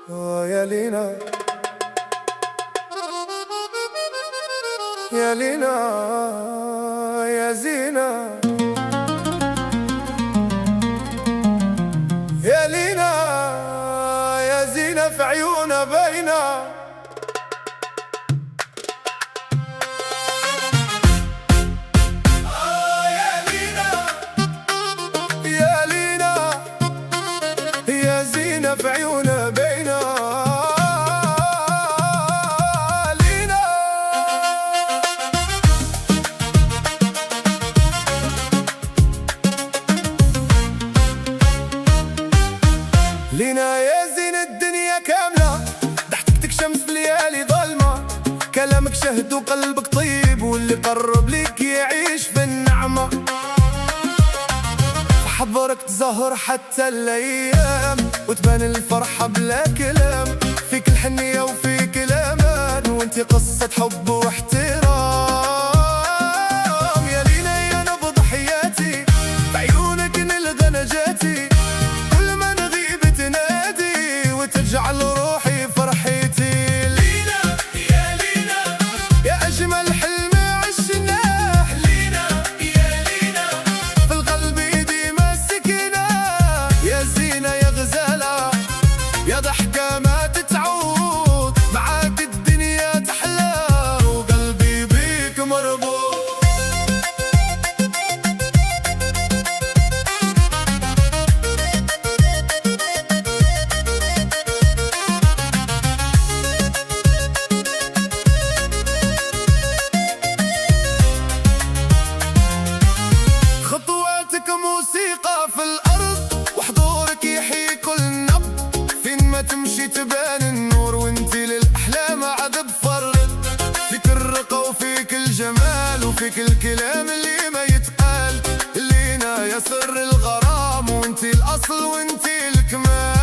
يا لينا يا لينا يا زينة يا لينا يا زينة في عيونا باينة يا لينا يا لينا يا زينة في عيونا باينة لينا يا زين الدنيا كاملة، ضحكتك شمس في ليالي ظلمة، كلامك شهد وقلبك طيب، واللي قرب ليك يعيش في النعمة. في حضرك تزهر حتى الأيام، وتبان الفرحة بلا كلام، فيك الحنية وفيك الأمان، وانتي قصة حب واحترام. يا لينا يا نبض حياتي، بعيونك نلقى نجاتي، تجعل روحي فرحتي. لينا يا لينا يا أجمل حلم عشناه، لينا يا لينا في القلب ديما سكينة، يا زينة يا غزالة يا ضحكة ما تتعود، معاك الدنيا تحلى وقلبي بيك مربوط. موسيقى في الأرض وحضورك يحيي كل نبض، فين ما تمشي تبان النور، وانتي للأحلام عذب فرد، فيك الرقة وفيك الجمال، وفيك الكلام اللي ما يتقال. لينا يا سر الغرام، وانتي الأصل وانتي الكمال.